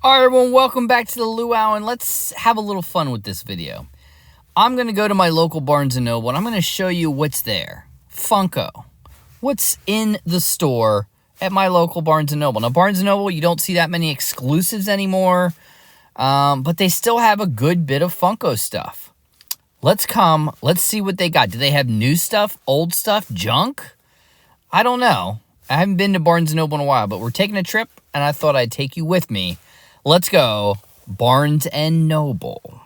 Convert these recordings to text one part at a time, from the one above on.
All right, everyone, welcome back to the Luau, and let's have a little fun with this video. I'm going to go to my local Barnes & Noble, and I'm going to show you what's there. Funko. What's in the store at my local Barnes & Noble. Now, Barnes & Noble, you don't see that many exclusives anymore, but they still have a good bit of Funko stuff. Let's see what they got. Do they have new stuff, old stuff, junk? I don't know. I haven't been to Barnes & Noble in a while, but we're taking a trip, and I thought I'd take you with me. Let's go, Barnes & Noble.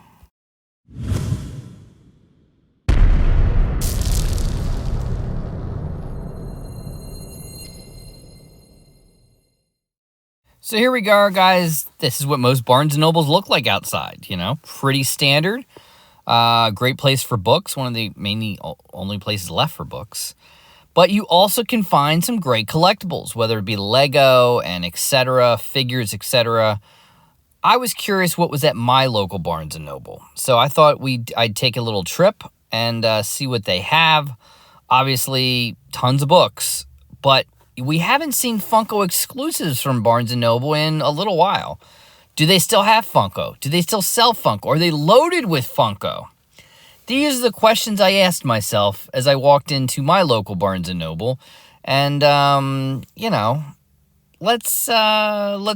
So here we go, guys. This is what most Barnes & Nobles look like outside, you know, pretty standard. Great place for books, one of the mainly only places left for books. But you also can find some great collectibles, whether it be Lego and etc., figures, etc. I was curious what was at my local Barnes & Noble. So I thought I'd take a little trip and see what they have. Obviously, tons of books. But we haven't seen Funko exclusives from Barnes & Noble in a little while. Do they still have Funko? Do they still sell Funko? Are they loaded with Funko? These are the questions I asked myself as I walked into my local Barnes & Noble. And, you know, let's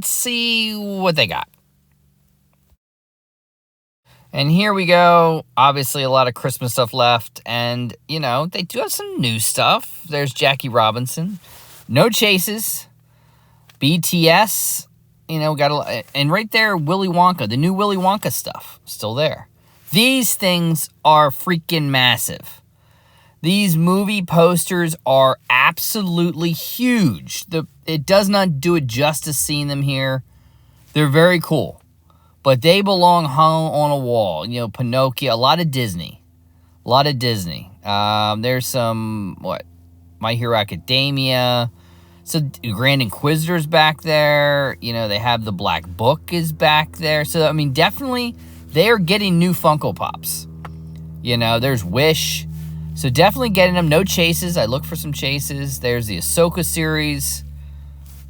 see what they got. And here we go. Obviously, a lot of Christmas stuff left. And, you know, they do have some new stuff. There's Jackie Robinson. No Chases. BTS. You know, and right there, Willy Wonka. The new Willy Wonka stuff. Still there. These things are freaking massive. These movie posters are absolutely huge. It does not do it justice seeing them here. They're very cool. But they belong hung on a wall. You know, Pinocchio, a lot of Disney. A lot of Disney. There's some, My Hero Academia. So Grand Inquisitor's back there. You know, they have the Black Book is back there. So, I mean, definitely, they are getting new Funko Pops. You know, there's Wish. So definitely getting them. No Chases. I look for some Chases. There's the Ahsoka series.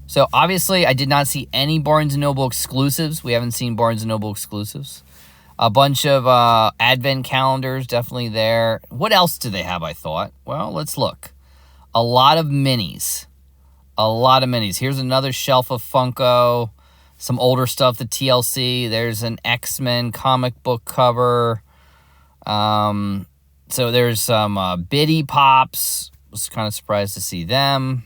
So, obviously, I did not see any Barnes & Noble exclusives. We haven't seen Barnes & Noble exclusives. A bunch of advent calendars, definitely there. What else do they have, I thought? Well, let's look. A lot of minis. A lot of minis. Here's another shelf of Funko. Some older stuff, the TLC. There's an X-Men comic book cover. So, there's some Biddy Pops. Was kind of surprised to see them.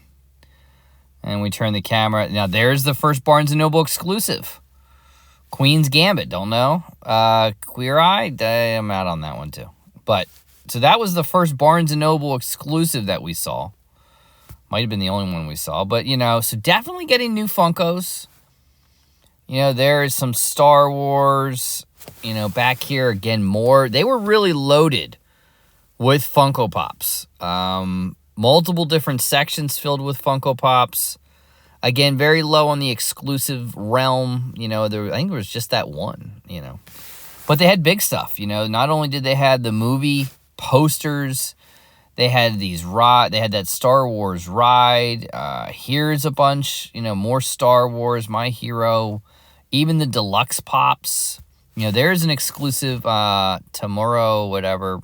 And we turn the camera. Now, there's the first Barnes & Noble exclusive. Queen's Gambit. Don't know. Queer Eye. I'm out on that one, too. But, so that was the first Barnes & Noble exclusive that we saw. Might have been the only one we saw. But, you know, so definitely getting new Funkos. You know, there's some Star Wars. You know, back here, again, more. They were really loaded with Funko Pops. Multiple different sections filled with Funko Pops. Again, very low on the exclusive realm. You know, I think there was just that one, you know. But they had big stuff, you know. Not only did they have the movie posters, they had they had that Star Wars ride. Here's a bunch, you know, more Star Wars, My Hero, even the deluxe pops. You know, there's an exclusive Tomorrow, whatever.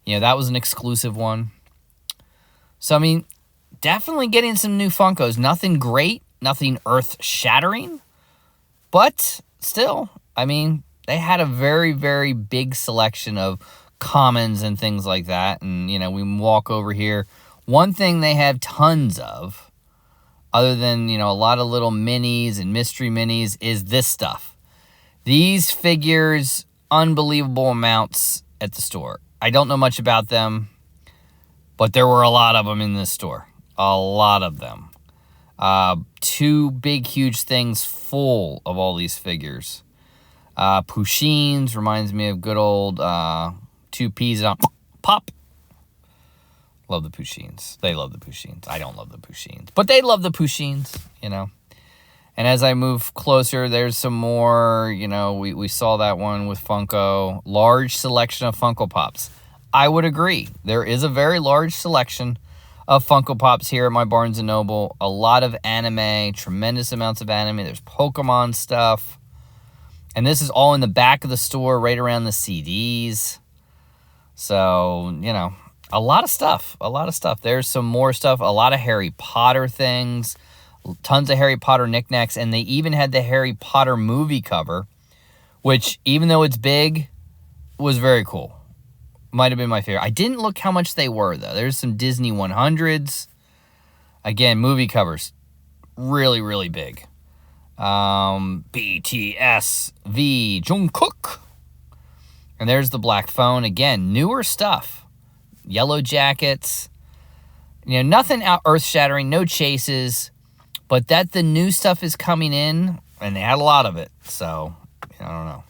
You know, that was an exclusive one. So, I mean, definitely getting some new Funkos. Nothing great, nothing earth-shattering. But still, I mean, they had a very, very big selection of commons and things like that. And, you know, we walk over here. One thing they have tons of, other than, you know, a lot of little minis and mystery minis, is this stuff. These figures, unbelievable amounts at the store. I don't know much about them. But there were a lot of them in this store. A lot of them. Two big, huge things full of all these figures. Pushins reminds me of good old two peas on pop. Love the Pushins. They love the Pushins. I don't love the Pushins. But they love the Pushins, you know. And as I move closer, there's some more, you know, we saw that one with Funko. Large selection of Funko Pops. I would agree. There is a very large selection of Funko Pops here at my Barnes & Noble. A lot of anime, tremendous amounts of anime. There's Pokemon stuff. And this is all in the back of the store, right around the CDs. So, you know, a lot of stuff. A lot of stuff. There's some more stuff. A lot of Harry Potter things. Tons of Harry Potter knickknacks. And they even had the Harry Potter movie cover, which, even though it's big, was very cool. Might have been my favorite. I didn't look how much they were, though. There's some Disney 100s. Again, movie covers. Really, really big. BTS V Jungkook. And there's the black phone. Again, newer stuff. Yellow Jackets. You know, nothing earth-shattering. No chases. But that the new stuff is coming in. And they had a lot of it. So, I don't know.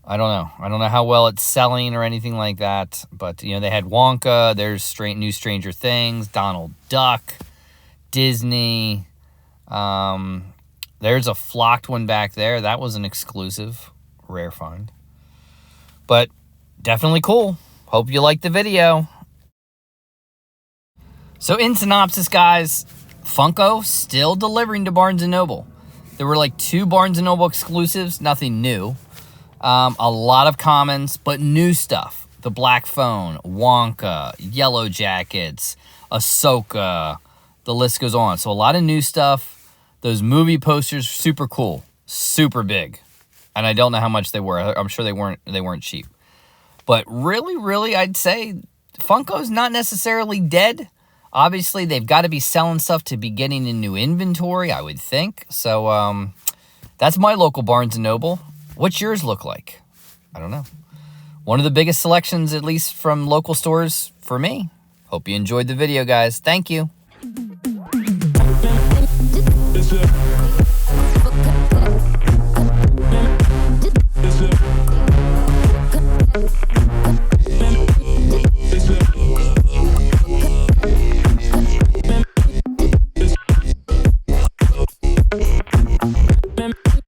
I don't know how well it's selling or anything like that. But, you know, they had Wonka. There's new Stranger Things. Donald Duck. Disney. There's a flocked one back there. That was an exclusive. Rare find. But definitely cool. Hope you liked the video. So in synopsis, guys, Funko still delivering to Barnes & Noble. There were like 2 Barnes & Noble exclusives. Nothing new. A lot of commons, but new stuff. The Black Phone, Wonka, Yellow Jackets, Ahsoka. The list goes on. So a lot of new stuff. Those movie posters, super cool. Super big. And I don't know how much they were. I'm sure they weren't cheap. But really, really, I'd say Funko's not necessarily dead. Obviously, they've got to be selling stuff to be getting in new inventory, I would think. So that's my local Barnes & Noble. What's yours look like? I don't know. One of the biggest selections, at least from local stores for me. Hope you enjoyed the video, guys. Thank you.